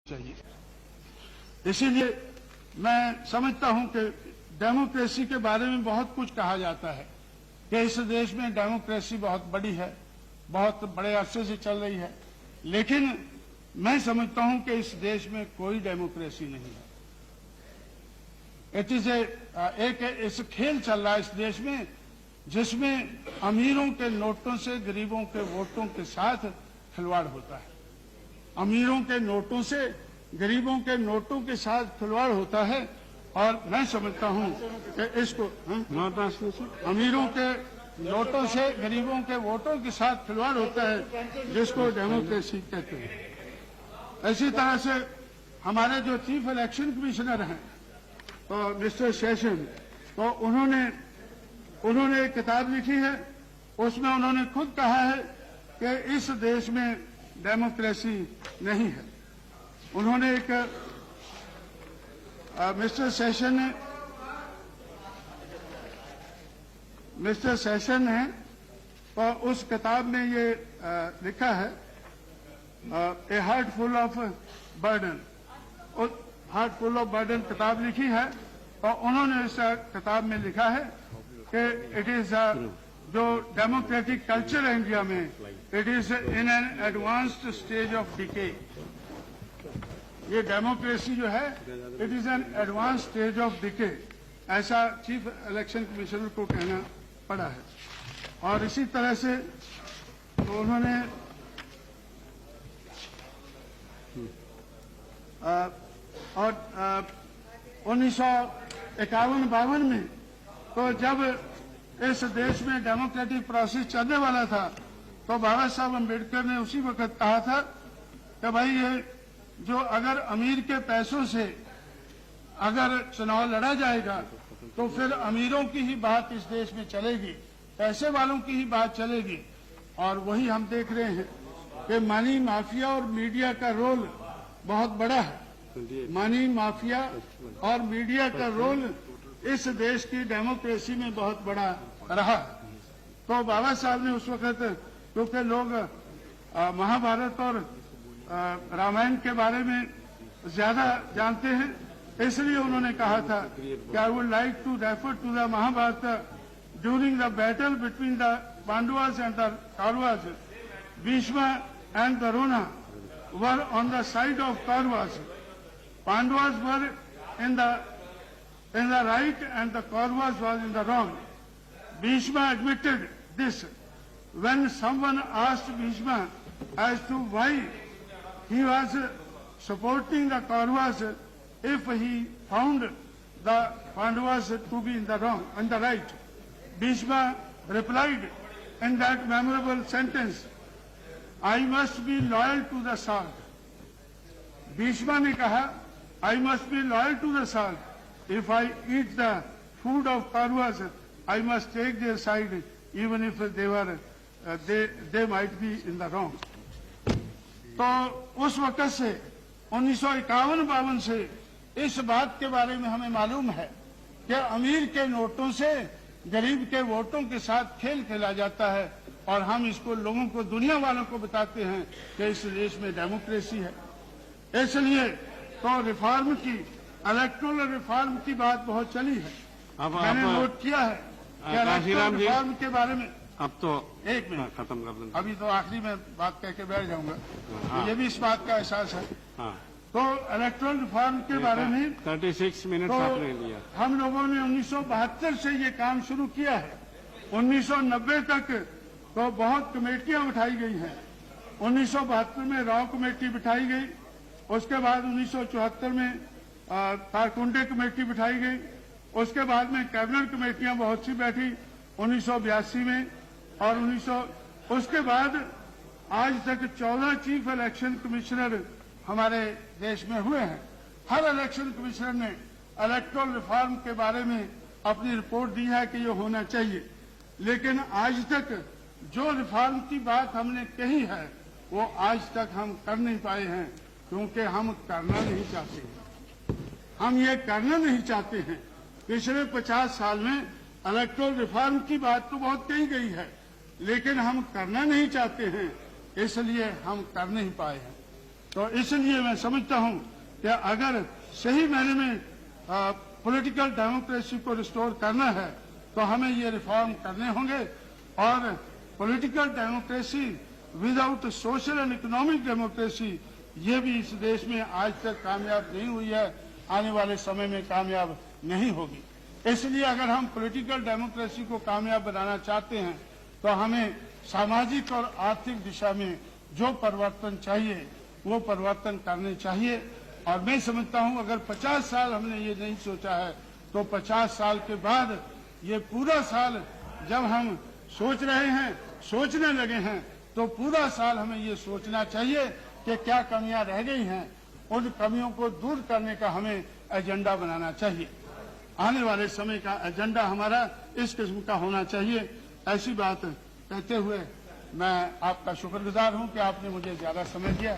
चाहिए। इसीलिए मैं समझता हूं कि डेमोक्रेसी के बारे में बहुत कुछ कहा जाता है कि इस देश में डेमोक्रेसी बहुत बड़ी है, बहुत बड़े अरसे से चल रही है, लेकिन मैं समझता हूं कि इस देश में कोई डेमोक्रेसी नहीं है। इट इज एक खेल चल रहा है इस देश में जिसमें अमीरों के नोटों से गरीबों के वोटों के साथ खिलवाड़ होता है। अमीरों के नोटों से गरीबों के नोटों के साथ खिलवाड़ होता है और मैं समझता हूं कि इसको अमीरों के नोटों से गरीबों के वोटों के साथ खिलवाड़ होता है, जिसको डेमोक्रेसी कहते हैं। इसी तरह से हमारे जो चीफ इलेक्शन कमिश्नर हैं तो मिस्टर सेशन, तो उन्होंने एक किताब लिखी है, उसमें उन्होंने खुद कहा है कि इस देश में डेमोक्रेसी नहीं है। उन्होंने एक मिस्टर सेशन ने और उस किताब में ये लिखा है ए heart full of burden, heart full of burden किताब लिखी है और उन्होंने इस किताब में लिखा है कि इट इज जो डेमोक्रेटिक कल्चर है इंडिया में, it is in an advanced stage of decay. ये डेमोक्रेसी जो है it is an advance stage of decay, ऐसा चीफ इलेक्शन कमिश्नर को कहना पड़ा है। और इसी तरह से तो उन्होंने और 1951-52 में तो जब इस देश में डेमोक्रेटिक प्रोसेस चलने वाला था तो बाबा साहब अम्बेडकर ने उसी वक्त कहा था कि भाई ये जो अगर अमीर के पैसों से अगर चुनाव लड़ा जाएगा तो फिर अमीरों की ही बात इस देश में चलेगी, पैसे वालों की ही बात चलेगी। और वही हम देख रहे हैं कि मनी माफिया और मीडिया का रोल बहुत बड़ा है। मनी माफिया और मीडिया का रोल इस देश की डेमोक्रेसी में बहुत बड़ा रहा। तो बाबा साहब ने उस वक्त, क्योंकि लोग महाभारत और रामायण के बारे में ज्यादा जानते हैं, इसलिए उन्होंने कहा था कि I would like to refer to the Mahabharata during the battle between the Pandavas and the Kauravas. Bhishma and Drona were on the side of Kauravas. Pandavas were in the right and the Kauravas was in the wrong. Bhishma admitted this when someone asked Bhishma as to why he was supporting the Kauravas if he found the Pandavas to be in the wrong and the right. Bhishma replied in that memorable sentence, I must be loyal to the sword. Bhishma ने कहा, I must be loyal to the salt. If I eat the food of Kauravas, I must take their side, even if they might be in the wrong. तो उस वक्त से 1951-52 से इस बात के बारे में हमें मालूम है कि अमीर के नोटों से गरीब के वोटों के साथ खेल खेला जाता है और हम इसको लोगों को, दुनिया वालों को बताते हैं कि इस देश में डेमोक्रेसी है। इसलिए तो रिफॉर्म की, इलेक्टोरल रिफॉर्म की बात बहुत चली है। मैंने नोट किया है कि इलेक्टोरल रिफॉर्म के बारे में अब तो एक मिनट खत्म कर दें, अभी तो आखिरी में बात कह के बैठ जाऊंगा। तो ये भी इस बात का एहसास है। तो इलेक्टोरल रिफॉर्म के बारे में 36 मिनट तो आपने लिया। हम लोगों ने 1972 से ये काम शुरू किया है। 1990 तक तो बहुत कमेटियां उठाई गई हैं। 1972 में रॉ कमेटी बिठाई गई, उसके बाद 1974 में कारकुंडे कमेटी बिठाई गई, उसके बाद में कैबिनेट कमेटियां बहुत सी बैठी 1982 में और उसके बाद आज तक 14 चीफ इलेक्शन कमिश्नर हमारे देश में हुए हैं। हर इलेक्शन कमिश्नर ने इलेक्टोरल रिफॉर्म के बारे में अपनी रिपोर्ट दी है कि ये होना चाहिए, लेकिन आज तक जो रिफॉर्म की बात हमने कही है वो आज तक हम कर नहीं पाए हैं, क्योंकि हम करना नहीं चाहते हैं। हम ये करना नहीं चाहते हैं। पिछले 50 साल में इलेक्टोरल रिफॉर्म की बात तो बहुत कही गई है, लेकिन हम करना नहीं चाहते हैं, इसलिए हम कर नहीं पाए हैं। तो इसलिए मैं समझता हूं कि अगर सही मायने में पॉलिटिकल डेमोक्रेसी को रिस्टोर करना है तो हमें ये रिफॉर्म करने होंगे। और political democracy without social and economic democracy ये भी इस देश में आज तक कामयाब नहीं हुई है, आने वाले समय में कामयाब नहीं होगी। इसलिए अगर हम पॉलिटिकल डेमोक्रेसी को कामयाब बनाना चाहते हैं तो हमें सामाजिक और आर्थिक दिशा में जो परिवर्तन चाहिए वो परिवर्तन करने चाहिए। और मैं समझता हूं अगर 50 साल हमने ये नहीं सोचा है तो 50 साल के बाद ये पूरा साल जब हम सोच रहे हैं, सोचने लगे हैं, तो पूरा साल हमें ये सोचना चाहिए कि क्या कमियां रह गई हैं, उन कमियों को दूर करने का हमें एजेंडा बनाना चाहिए। आने वाले समय का एजेंडा हमारा इस किस्म का होना चाहिए। ऐसी बात कहते हुए मैं आपका शुक्रगुजार हूं कि आपने मुझे ज्यादा समय दिया।